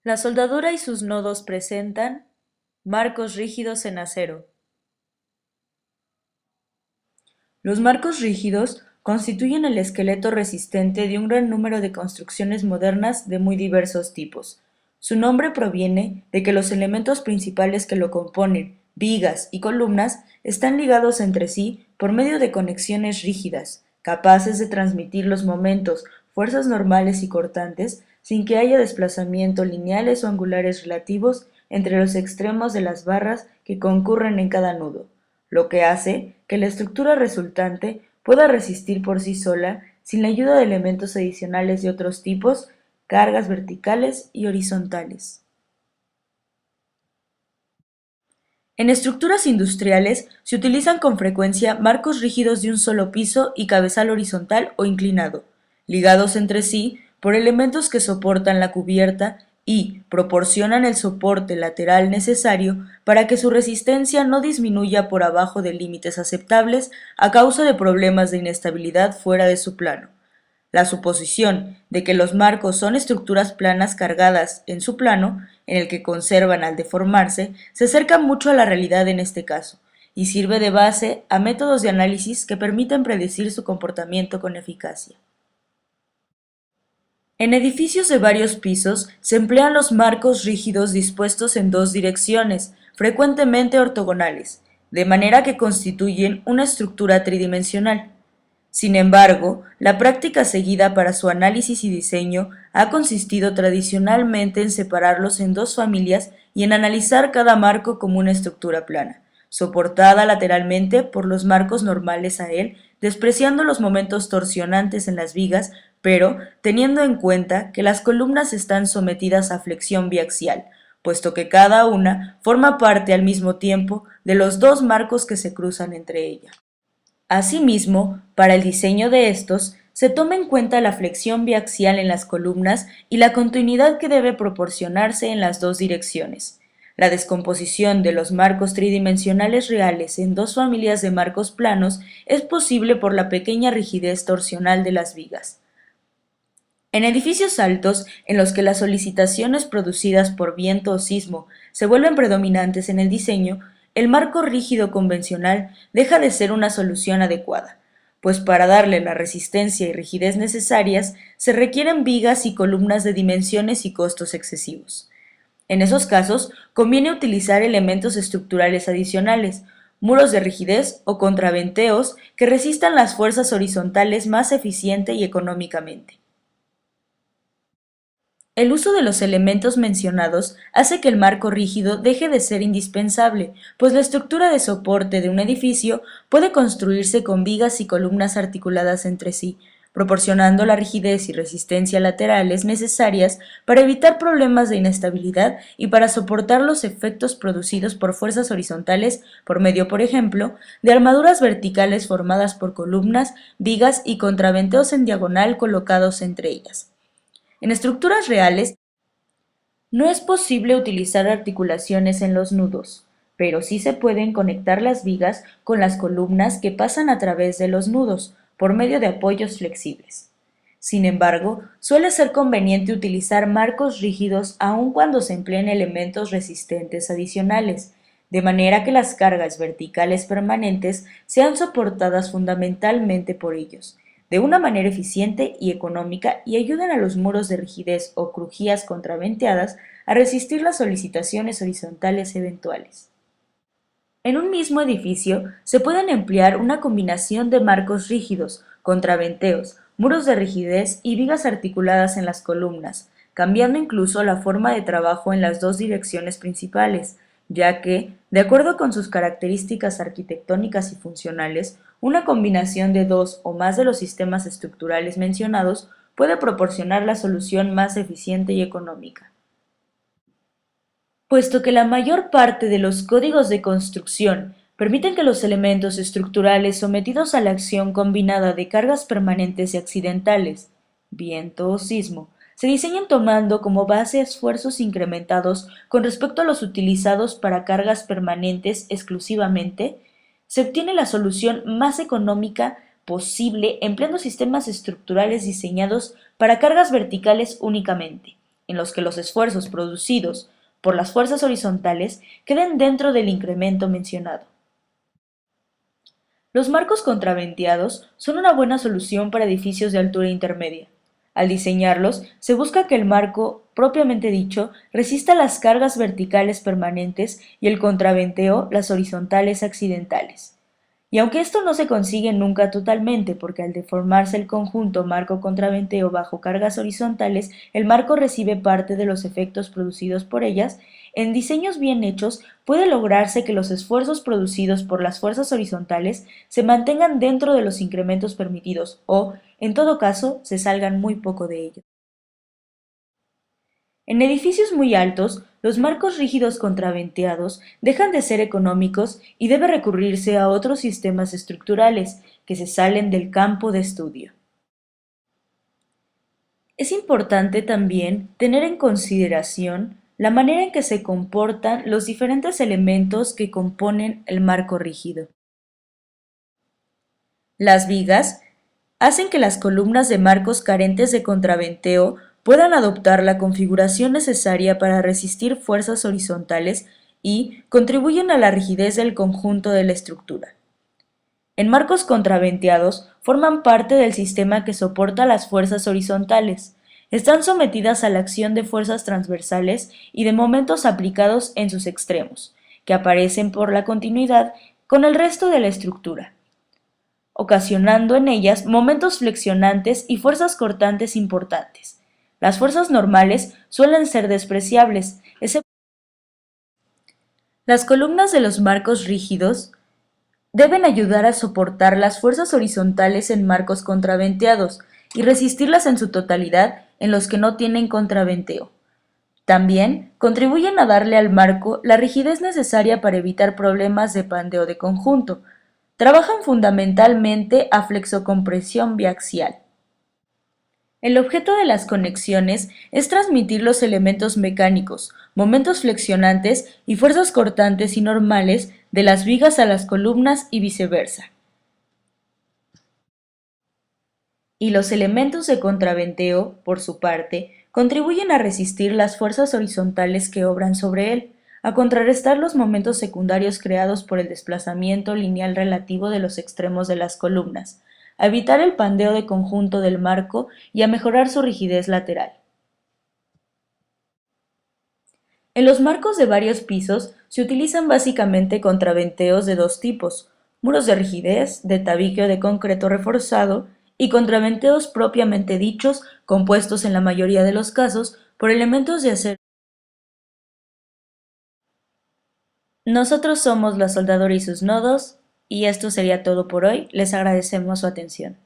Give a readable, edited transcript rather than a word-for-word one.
La soldadura y sus nodos presentan marcos rígidos en acero. Los marcos rígidos constituyen el esqueleto resistente de un gran número de construcciones modernas de muy diversos tipos. Su nombre proviene de que los elementos principales que lo componen, vigas y columnas, están ligados entre sí por medio de conexiones rígidas, capaces de transmitir los momentos, fuerzas normales y cortantes, sin que haya desplazamiento lineales o angulares relativos entre los extremos de las barras que concurren en cada nudo, lo que hace que la estructura resultante pueda resistir por sí sola sin la ayuda de elementos adicionales de otros tipos, cargas verticales y horizontales. En estructuras industriales se utilizan con frecuencia marcos rígidos de un solo piso y cabezal horizontal o inclinado, ligados entre sí por elementos que soportan la cubierta y proporcionan el soporte lateral necesario para que su resistencia no disminuya por abajo de límites aceptables a causa de problemas de inestabilidad fuera de su plano. La suposición de que los marcos son estructuras planas cargadas en su plano, en el que conservan al deformarse, se acerca mucho a la realidad en este caso, y sirve de base a métodos de análisis que permiten predecir su comportamiento con eficacia. En edificios de varios pisos se emplean los marcos rígidos dispuestos en dos direcciones, frecuentemente ortogonales, de manera que constituyen una estructura tridimensional. Sin embargo, la práctica seguida para su análisis y diseño ha consistido tradicionalmente en separarlos en dos familias y en analizar cada marco como una estructura plana, soportada lateralmente por los marcos normales a él, despreciando los momentos torsionantes en las vigas, pero teniendo en cuenta que las columnas están sometidas a flexión biaxial, puesto que cada una forma parte al mismo tiempo de los dos marcos que se cruzan entre ellas. Asimismo, para el diseño de estos, se toma en cuenta la flexión biaxial en las columnas y la continuidad que debe proporcionarse en las dos direcciones. La descomposición de los marcos tridimensionales reales en dos familias de marcos planos es posible por la pequeña rigidez torsional de las vigas. En edificios altos, en los que las solicitaciones producidas por viento o sismo se vuelven predominantes en el diseño, el marco rígido convencional deja de ser una solución adecuada, pues para darle la resistencia y rigidez necesarias se requieren vigas y columnas de dimensiones y costos excesivos. En esos casos, conviene utilizar elementos estructurales adicionales, muros de rigidez o contraventeos que resistan las fuerzas horizontales más eficiente y económicamente. El uso de los elementos mencionados hace que el marco rígido deje de ser indispensable, pues la estructura de soporte de un edificio puede construirse con vigas y columnas articuladas entre sí, proporcionando la rigidez y resistencia laterales necesarias para evitar problemas de inestabilidad y para soportar los efectos producidos por fuerzas horizontales por medio, por ejemplo, de armaduras verticales formadas por columnas, vigas y contraventeos en diagonal colocados entre ellas. En estructuras reales, no es posible utilizar articulaciones en los nudos, pero sí se pueden conectar las vigas con las columnas que pasan a través de los nudos, por medio de apoyos flexibles. Sin embargo, suele ser conveniente utilizar marcos rígidos aun cuando se empleen elementos resistentes adicionales, de manera que las cargas verticales permanentes sean soportadas fundamentalmente por ellos, de una manera eficiente y económica, y ayuden a los muros de rigidez o crujías contraventeadas a resistir las solicitaciones horizontales eventuales. En un mismo edificio se pueden emplear una combinación de marcos rígidos, contraventeos, muros de rigidez y vigas articuladas en las columnas, cambiando incluso la forma de trabajo en las dos direcciones principales, ya que, de acuerdo con sus características arquitectónicas y funcionales, una combinación de dos o más de los sistemas estructurales mencionados puede proporcionar la solución más eficiente y económica. Puesto que la mayor parte de los códigos de construcción permiten que los elementos estructurales sometidos a la acción combinada de cargas permanentes y accidentales, viento o sismo, se diseñen tomando como base esfuerzos incrementados con respecto a los utilizados para cargas permanentes exclusivamente, se obtiene la solución más económica posible empleando sistemas estructurales diseñados para cargas verticales únicamente, en los que los esfuerzos producidos por las fuerzas horizontales queden dentro del incremento mencionado. Los marcos contraventeados son una buena solución para edificios de altura intermedia. Al diseñarlos, se busca que el marco, propiamente dicho, resista las cargas verticales permanentes y el contraventeo las horizontales accidentales. Y aunque esto no se consigue nunca totalmente, porque al deformarse el conjunto marco-contraventeo bajo cargas horizontales, el marco recibe parte de los efectos producidos por ellas, en diseños bien hechos puede lograrse que los esfuerzos producidos por las fuerzas horizontales se mantengan dentro de los incrementos permitidos o, en todo caso, se salgan muy poco de ellos. En edificios muy altos, los marcos rígidos contraventeados dejan de ser económicos y debe recurrirse a otros sistemas estructurales que se salen del campo de estudio. Es importante también tener en consideración la manera en que se comportan los diferentes elementos que componen el marco rígido. Las vigas hacen que las columnas de marcos carentes de contraventeo puedan adoptar la configuración necesaria para resistir fuerzas horizontales y contribuyen a la rigidez del conjunto de la estructura. En marcos contraventeados forman parte del sistema que soporta las fuerzas horizontales. Están sometidas a la acción de fuerzas transversales y de momentos aplicados en sus extremos, que aparecen por la continuidad con el resto de la estructura, ocasionando en ellas momentos flexionantes y fuerzas cortantes importantes. Las fuerzas normales suelen ser despreciables, las columnas de los marcos rígidos deben ayudar a soportar las fuerzas horizontales en marcos contraventeados y resistirlas en su totalidad en los que no tienen contraventeo. También contribuyen a darle al marco la rigidez necesaria para evitar problemas de pandeo de conjunto. Trabajan fundamentalmente a flexocompresión biaxial. El objeto de las conexiones es transmitir los elementos mecánicos, momentos flexionantes y fuerzas cortantes y normales de las vigas a las columnas y viceversa. Y los elementos de contraventeo, por su parte, contribuyen a resistir las fuerzas horizontales que obran sobre él, a contrarrestar los momentos secundarios creados por el desplazamiento lineal relativo de los extremos de las columnas, a evitar el pandeo de conjunto del marco y a mejorar su rigidez lateral. En los marcos de varios pisos se utilizan básicamente contraventeos de dos tipos: muros de rigidez, de tabique o de concreto reforzado, y contraventeos propiamente dichos, compuestos en la mayoría de los casos por elementos de acero. Nosotros somos la soldadora y sus nodos, y esto sería todo por hoy. Les agradecemos su atención.